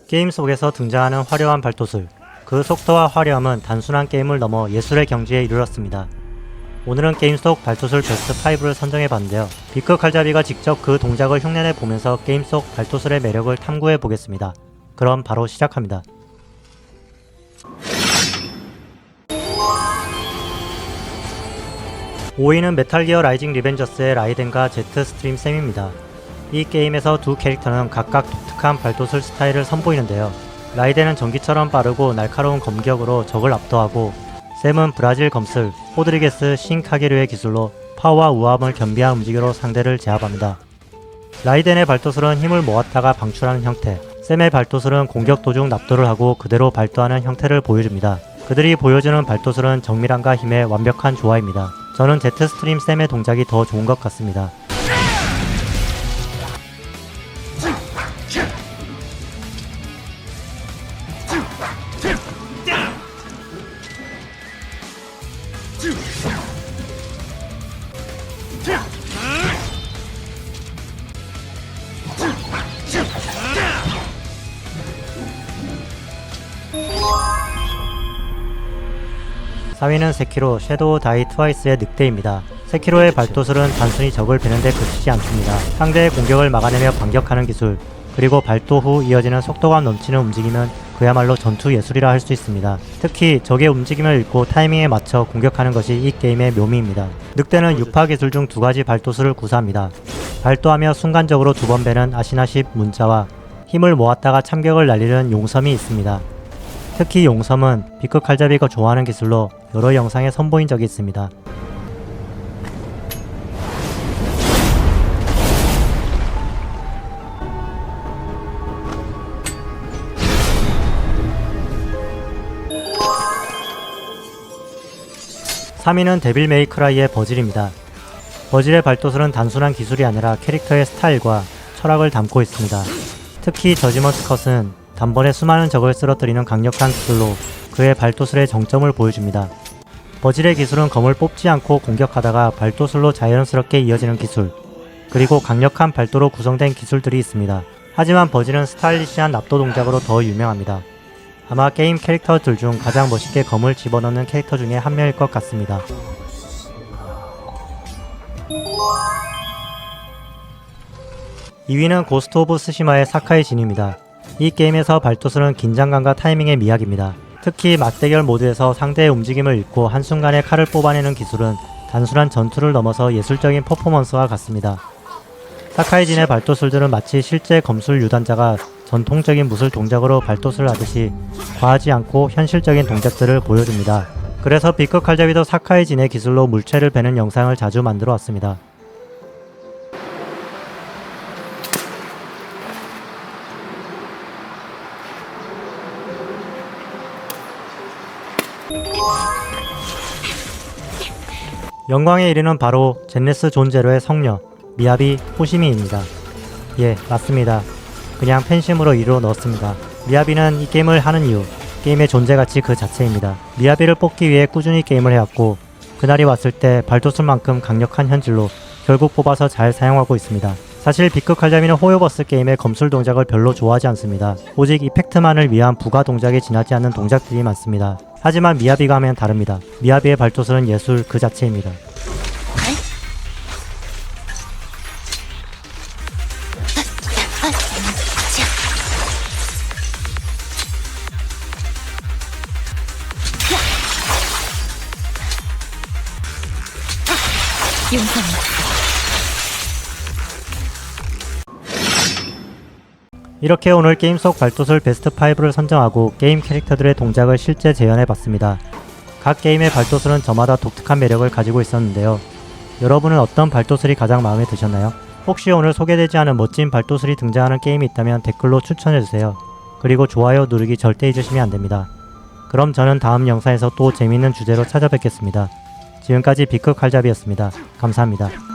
게임 속에서 등장하는 화려한 발도술. 그 속도와 화려함은 단순한 게임을 넘어 예술의 경지에 이르렀습니다. 오늘은 게임 속 발도술 베스트 5를 선정해봤는데요. 비크 칼자비가 직접 그 동작을 흉내내 보면서 게임 속 발도술의 매력을 탐구해 보겠습니다. 그럼 바로 시작합니다. 5위는 메탈기어 라이징 리벤저스의 라이덴과 제트 스트림 샘입니다. 이 게임에서 두 캐릭터는 각각 독특한 발도술 스타일을 선보이는데요. 라이덴은 전기처럼 빠르고 날카로운 검격으로 적을 압도하고, 샘은 브라질 검술, 호드리게스 신 카게류의 기술로 파워와 우아함을 겸비한 움직임으로 상대를 제압합니다. 라이덴의 발도술은 힘을 모았다가 방출하는 형태, 샘의 발도술은 공격 도중 납도를 하고 그대로 발도하는 형태를 보여줍니다. 그들이 보여주는 발도술은 정밀함과 힘의 완벽한 조화입니다. 저는 제트 스트림 샘의 동작이 더 좋은 것 같습니다. 4위는 세키로 섀도우 다이 트와이스의 늑대입니다. 세키로의 발도술은 단순히 적을 베는데 그치지 않습니다. 상대의 공격을 막아내며 반격하는 기술, 그리고 발도 후 이어지는 속도감 넘치는 움직임은 그야말로 전투 예술이라 할 수 있습니다. 특히 적의 움직임을 읽고 타이밍에 맞춰 공격하는 것이 이 게임의 묘미입니다. 늑대는 유파 기술 중 두 가지 발도술을 구사합니다. 발도하며 순간적으로 두 번 베는 아시나십 문자와 힘을 모았다가 참격을 날리는 용섬이 있습니다. 특히 용섬은 비크 칼자비가 좋아하는 기술로 여러 영상에 선보인 적이 있습니다. (3위는) 데빌 메이 크라이의 버질입니다. 버질의 발도술은 단순한 기술이 아니라 캐릭터의 스타일과 철학을 담고 있습니다. 특히 저지먼트 컷은 단번에 수많은 적을 쓰러뜨리는 강력한 기술로 그의 발도술의 정점을 보여줍니다. 버질의 기술은 검을 뽑지 않고 공격하다가 발도술로 자연스럽게 이어지는 기술, 그리고 강력한 발도로 구성된 기술들이 있습니다. 하지만 버질은 스타일리시한 납도 동작으로 더 유명합니다. 아마 게임 캐릭터들 중 가장 멋있게 검을 집어넣는 캐릭터 중에 한 명일 것 같습니다. 2위는 고스트 오브 스시마의 사카이 진입니다. 이 게임에서 발도술은 긴장감과 타이밍의 미학입니다. 특히 맞대결 모드에서 상대의 움직임을 읽고 한순간에 칼을 뽑아내는 기술은 단순한 전투를 넘어서 예술적인 퍼포먼스와 같습니다. 사카이 진의 발도술들은 마치 실제 검술 유단자가 전통적인 무술 동작으로 발도술을 하듯이 과하지 않고 현실적인 동작들을 보여줍니다. 그래서 비크 칼자비도 사카이 진의 기술로 물체를 베는 영상을 자주 만들어 왔습니다. 영광에 이르는 바로 젠네스 존 제로의 성녀 미야비 호시미입니다. 예, 맞습니다. 그냥 팬심으로 이루어 넣었습니다. 미야비는 이 게임을 하는 이유, 게임의 존재가치 그 자체입니다. 미야비를 뽑기 위해 꾸준히 게임을 해왔고, 그날이 왔을 때 발도술만큼 강력한 현질로 결국 뽑아서 잘 사용하고 있습니다. 사실 비크 칼자미는 호요버스 게임의 검술 동작을 별로 좋아하지 않습니다. 오직 이펙트만을 위한 부가 동작에 지나지 않는 동작들이 많습니다. 하지만 미야비가 하면 다릅니다. 미야비의 발도술은 예술 그 자체입니다. 이렇게 오늘 게임 속 발도술 베스트 5를 선정하고 게임 캐릭터들의 동작을 실제 재현해봤습니다. 각 게임의 발도술은 저마다 독특한 매력을 가지고 있었는데요. 여러분은 어떤 발도술이 가장 마음에 드셨나요? 혹시 오늘 소개되지 않은 멋진 발도술이 등장하는 게임이 있다면 댓글로 추천해주세요. 그리고 좋아요 누르기 절대 잊으시면 안됩니다. 그럼 저는 다음 영상에서 또 재밌는 주제로 찾아뵙겠습니다. 지금까지 비크 칼잡이였습니다. 감사합니다.